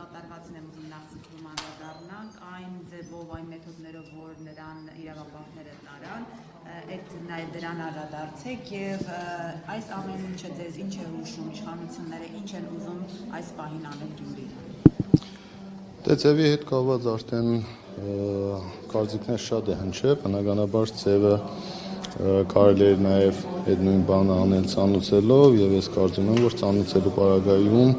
կատարվածին եմ ուզում նախ ցույց անդրադառնանք այն ձևով, այն մեթոդներով, որ նրան իրավապահները տարան, այդ նաև դրան անդրադարձեք եւ այս ամեն ինչը ձեզ ինչ է հուշում, իշխանությունները ինչ են ուզում այս պահին անել Գյումրիում։ Դե ձևի հետ կապված արդեն կարծիքներ շատ է հնչել, բնականաբար ձևը կարելի է նաև այդ նույն բանը անել ծանուցելով եւ ես կարծում եմ, որ ծանուցելու պարագայում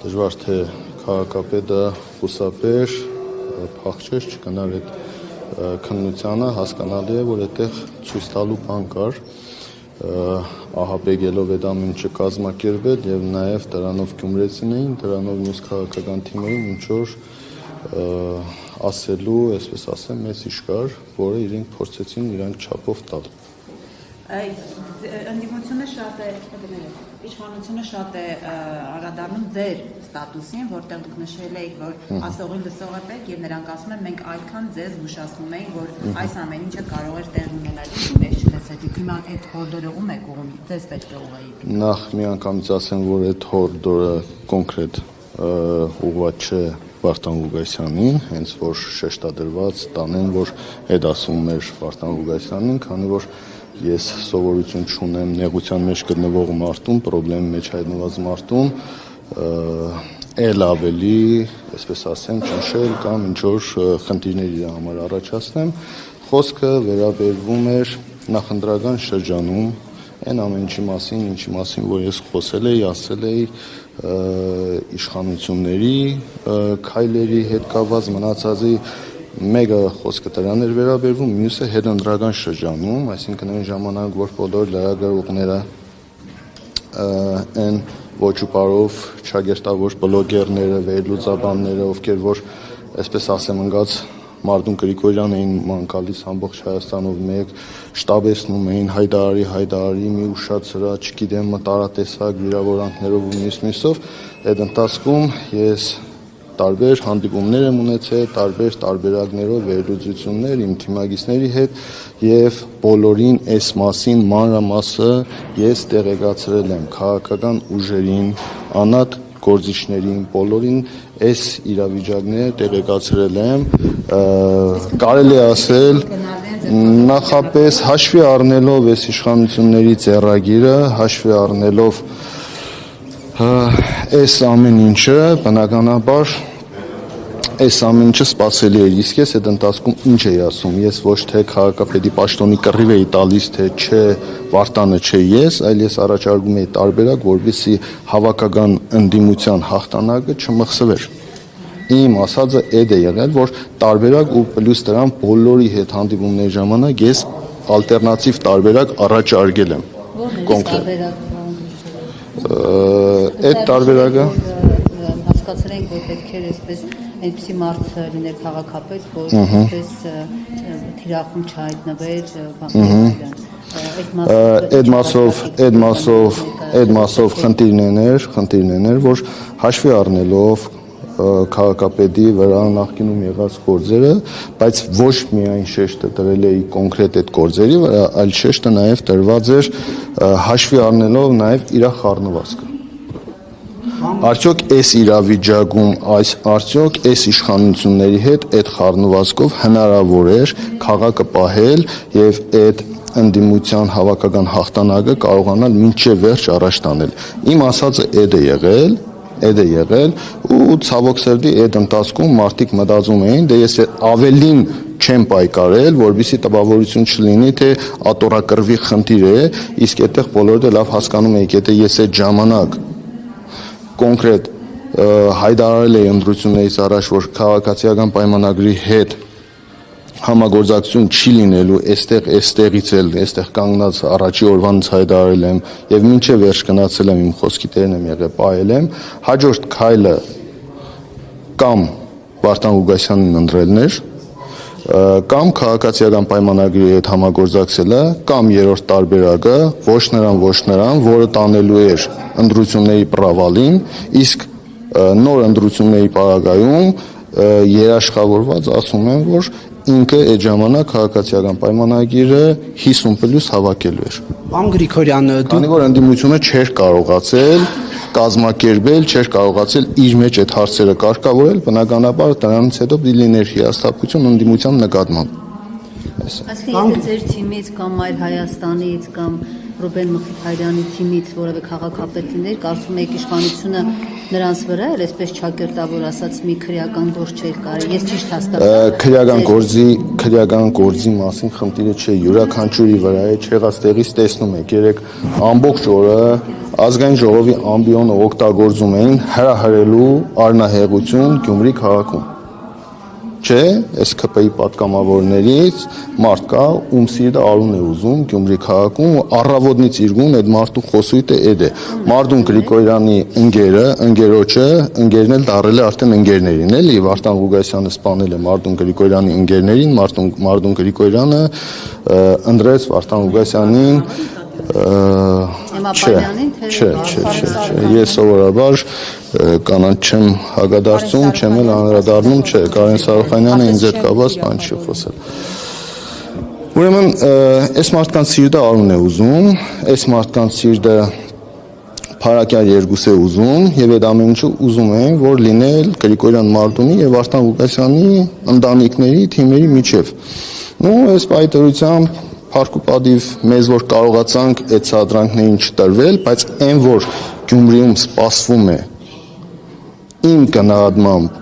դժվար թե քաղաքապետը խուսափեր, փախչեր, չգնար այդ քննությանը, հասկանալի է, որ այդտեղ ցույց տալու բան կար, ահաբեկելով այդ ամեն ինչը կազմակերպել եւ նաեւ դրանով գյումրեցիներին, դրանով մյուս քաղաքական թիմերին ինչ որ ասելու, այսպես ասեմ, մեծ ինչ կար, որը իրենք փորձեցին իրանք չափով տալ։ Ընդդիմությունը շատ է, իշխանությունը շատ է անդրադառնում ձեր ստատուսին, որտեղ դուք նշել եք, որ ասողին լսողը պետք եւ նրանք ասում են մենք այդքան ձեզ զգուշացնում ենք, որ այս ամեն ինչը կարող էր տեղ ունենալ։ Ինչ չլսեցիք, հիմա այդ հորդորը ում եք ուղղում, ձեզ պետք է ուղղեիք։ Նախ միանգամից ասեմ, որ այդ հորդորը կոնկրետ ուղղված չէ Վարդան Ղուկասյանին, հենց որ շեշտադրված տանեն, որ այդ ասում էր Վարդան Ղուկասյանին, քանի որ ես սովորություն չունեմ նեղության մեջ գտնվող մարդուն, պրոբլեմի մեջ հայտնված մարդուն, էլ ավելի, այսպես ասեմ, ճնշել կամ ինչ որ խնդիրներ իր համար առաջացնեմ, խոսքը վերաբերվում էր նախընտրական շրջանում այն ամեն ինչի մասին, որ ես խոսել էի, ասել էի իշխանությունների քայլերի հետ կապված մնացածի մեկը խոսքը դրան էր վերաբերվում, մյուսը հետընտրական շրջանում, այսինքն այն ժամանակ, որ բոլոր լրագրողները այն ոչ ու բարով ճագերտավոր բլոգերները, վերլուծաբանները, ովքեր որ, այսպես ասեմ, ընկած Մարդուն Գրիգորյան էին մանկալից ամբողջ Հայաստանով մեկ շտաբեցնում էին հայդարարի մի ուշացրա, չգիտեմ, տարատեսակ վիրավորանքներով ու մյուսով, այդ ընթացքում ես տարբեր հանդիպումներ եմ ունեցել, տարբեր տարբերակներով վերլուծություններ իմ թիմագիծների հետ եւ բոլորին այս մասին մանրամասը ես տեղեկացրել եմ քաղաքական ուժերին, անհատ գործիչներին, բոլորին այս իրավիճակները տեղեկացրել եմ, կարելի ասել նախապես հաշվի առնելով այս իշխանությունների ձեռագիրը, հաշվի առնելով այս ամեն ինչը, բնականաբար այս ամեն ինչը սպասելի էր, իսկ ես այդ ընթացքում ինչ էի ասում, ես ոչ թե քաղաքապետի պաշտոնի կռիվ էի տալիս, թե չէ Վարդանը չէ ես, այլ ես առաջարկում էի տարբերակ, որպեսզի հավաքական ընդդիմության հաղթանակը չմխսվեր։ Իմ ասածը այդ է եղել, որ տարբերակ ու պլյուս դրան բոլորի հետ հանդիպումների ժամանակ ես ալտերնատիվ տարբերակ առաջարկել եմ։ Կոնկրետ։ Այդ տարբերակը հասկացել ենք, որ պետք է այսպես այնպեսի մարդ լիներ քաղաքապետ, որ այսպես թիրախում չհայտնվեր այդ մասով խնդիրն էր, որ հաշվի առնելով քաղաքապետի վրա նախկինում եղած գործերը, բայց ոչ միայն շեշտը դրել էի կոնկրետ այդ գործերի վրա, այլ շեշտը նաև դրված էր հաշվի առնելով նաև իր խառնվածքը։ Արդյոք այս իրավիճակում, արդյոք այս իշխանությունների հետ այդ խառնվածքով հնարավոր էր քաղաքը պահել եւ այդ ընդդիմության հավաքական հաղթանակը կարողանալ մինչև վերջ առաջ տանել։ Իմ ասածը այդ է եղել ու ցավոք սրտի այդ ընթացքում մարդիկ մտածում էին, դե ես ավելին չեմ պայքարել, որովհետեւ տպավորություն չլինի, թե ատորակրվի խնդիր է, իսկ այդտեղ բոլորը լավ հասկանում եք, եթե ես այդ ժամանակ կոնկրետ հայտարարել էի ընտրություններից առաջ, որ քաղաքացիական պայմանագրի հետ համագործակցություն չի լինելու, այստեղից էլ, այստեղ կանգնած առաջի օրվանից հայտարարել եմ եւ մինչեւ վերջ գնացել եմ իմ խոսքի տերն եմ եղել, պահել եմ, հաջորդ քայլը կամ Վարդան Ղուկասյանին ընտրելն էր, կամ քաղաքացիական պայմանագրի հետ համագործակցելը, կամ երրորդ տարբերակը ոչ նրան, որը տանելու էր ընտրությունների պրավալին, իսկ նոր ընտրությունների պարագայում երաշխավորված ասում եմ, որ ինքը այդ ժամանակ քաղաքացիական պայմանագիրը 50+ հավաքելու էր։ Պարոն Գրիգորյան, քանի որ ընդդիմությունը չէր կարողացել կազմակերպել, չէր կարողացել իր մեջ այդ հարցերը կարգավորել, բնականաբար դրանից հետո պիտի լիներ հիասթափություն ընդդիմության նկատմամբ։ Այսինքն եթե ձեր թիմից կամ այլ Հայաստանից կամ Ռուբեն Մխիթարյանի թիմից որևէ քաղաքապետ լիներ, կարծում եք իշխանությունը նրանց վրա էր, այսպես ճակերտավոր ասած, մի քրեական գործ չէր կարել։ Ես ճիշտ հասկացա։ Քրեական գործի մասին խնդիրը չէ, յուրաքանչյուրի վրա է, չեղած տեղից տեսնում եք, երեք ամբողջ օրը ազգային ժողովի ամբիոնը օգտագործում էին հրահրելու առնահեղություն Գյումրի քաղաքում։ Չէ, այս ԿՊ-ի պատգամավորներից մարդ կա, ում սիրտը արուն է ուզում Գյումրի քաղաքում, առավոտից իրգուն այդ մարդու խոսույթը այդ է։ Մարդուն Գրիգորյանի ընկերոջը, ընկերն էլ դառել է արդեն ընկերներին, էլի, Վարդան Ղուգասյանը սպանել է Մարդուն Գրիգորյանի ընկերներին, Մարդուն Գրիգորյանը ընտրեց Վարդան Ղուգասյանին Չէ, ես սովորաբար կանանց չեմ հագադարձում, չեմ էլ անդրադառնում, չէ, Կարեն Սարոխանյանը ինձ հետ կապված բան չի խոսել։ Ուրեմն, այս մարդկանց սիրտը արուն է ուզում, այս մարդկանց սիրտը փարակյալ երկուս է ուզում, եւ այդ ամեն ինչը ուզում են, որ լինել Գրիգորյան Մարտունի եւ Վարդան Ղուգասյանի ընտանիքների, թիմերի միջև։ Այս պայթերությամբ Փառք ու պատիվ մեզ որ կարողացանք այդ սադրանքներին չտրվել, բայց այն որ Գյումրիում սպասվում է իմ գնահատմամբ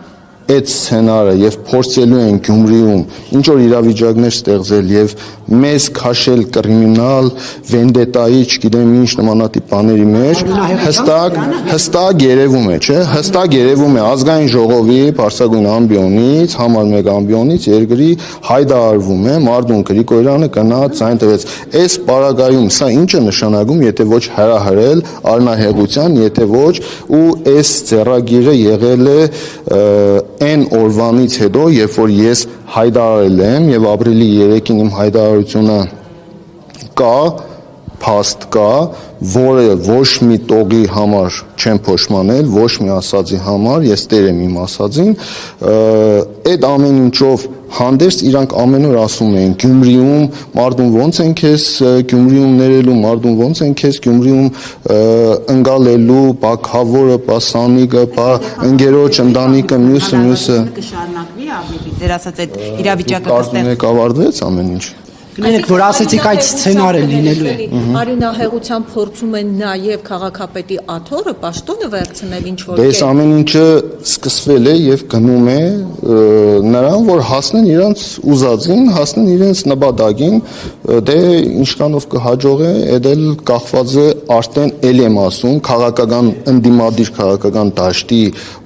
այդ սցենարը եւ փորձելու են Գյումրիում ինչ որ իրավիճակներ ստեղծել եւ մեզ քաշել կրիմինալ վենդետայի, չգիտեմ ինչ նմանատիպ բաների մեջ, հստակ երևում է, չէ՞, հստակ երևում է ազգային ժողովի բարձրագույն ամբիոնից, համար 1 ամբիոնից երկրի հայտարարվում է Մարդուն Գրիգորյանը գնաց այն տվեց։ Այս պարագայում սա ինչ է նշանակում, եթե ոչ հրահրել առնահեղության, եթե ոչ ու այս ձեռագիրը եղել է այն օրվանից հետո, երբ որ ես հայտարարել եմ եւ ապրիլի 3-ին իմ հայտարարությունը կա, փաստ կա, որը ոչ մի տողի համար չեմ փոշմանել, ոչ մի ասածի համար, ես տեր եմ իմ ասածին, այդ ամեն ինչով հանդերձ իրանք ամեն օր ասում էին Գյումրիում Մարդուն ոնց են քեզ Գյումրիում ներելու, Մարդուն ոնց են քեզ Գյումրիում ընկալելու, բա քավորը, բա սանիկը, բա ընկերոջ ընտանիքը, մյուսը կշարունակվի ավելի ձեր ասած այդ իրավիճակը կստեղծվի, կավարտվեց ամեն ինչ։ Գնացեք, որ ասեցիք այդ սցենարը լինելու է։ Արյունահեղության փորձում են նաև քաղաքապետի աթոռը պաշտոնը վերցնել ինչ որ կերպ։ Դες ամեն ինչը սկսվել է եւ գնում է նրան, որ հասնեն իրենց ուզածին, հասնեն իրենց նպատակին, դե ինչքանով կհաջողե, այդ էլ կախված է արդեն ել եմ ասում, քաղաքական ընդդիմադիր քաղաքական դաշտի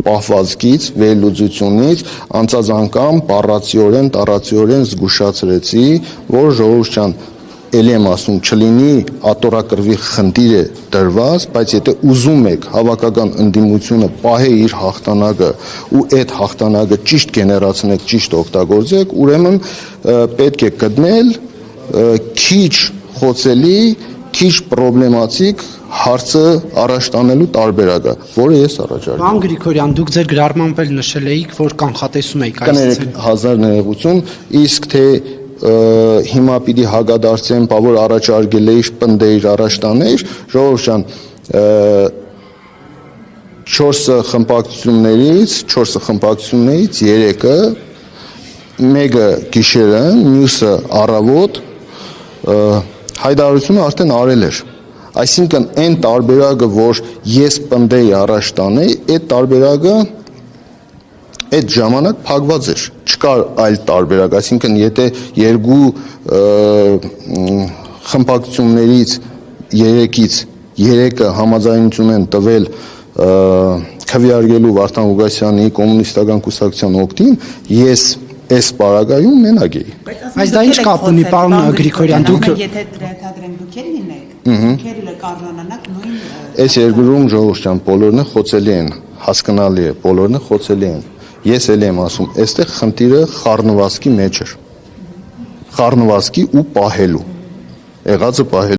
պահվածքից, վերլուծությունից, անցած անգամ բառացիորեն, տառացիորեն զգուշացրեցի, որ ժողովուրդ ջան, ելի եմ ասում, չլինի ատորակրվի խնդիր է դրված, բայց եթե ուզում եք հավաքական ընդդիմությունը պահե իր հաղթանակը ու այդ հաղթանակը ճիշտ գեներացնեք, ճիշտ օգտագործեք, ուրեմն պետք է գտնել քիչ խոցելի, քիչ պրոբլեմատիկ հարցը առաջ տանելու տարբերակը, որը ես առաջարկում եմ։ Պարոն Գրիգորյան, դուք ձեր գրառմամբ էլ նշել էիք, որ կանխատեսում եք այս կներեք հազար ներողություն, իսկ թե հիմա պիտի հագադարձեմ, բա որ առաջարկել էիր, պնդեիր, առաջ տաներ, ժողովուրդ ջան, 4 խմբակցություններից 3-ը, մեկը գիշերը, մյուսը առավոտ հայտարարությունը արդեն արել էր։ Այսինքն այն տարբերակը, որ ես պնդեի առաջ տանեի, այդ տարբերակը այդ ժամանակ փակված էր, չկար այլ տարբերակ, այսինքն եթե երկու խմբակցություններից 3-ից 3-ը համաձայնություն են տվել քվեարկելու Վարդան Ղուգասյանի կոմունիստական կուսակցության օգտին, ես այս պարագայում մենակ էի։ Բայց դա ինչ կապ ունի, պարոն Գրիգորյան, դուք եթե դրեթադրենք դուք էլ լինեք, դուք էլ կարողանանաք նույն Այս երկրում ժողովուրդ ջան, բոլորն խոցելի են, հասկանալի է, բոլորն խոցելի են։ Ես էլ եմ ասում, այստեղ խնդիրը խառնվածքի մեջ էր։ Խառնվածքի ու պահելու։ Եղածը պահելու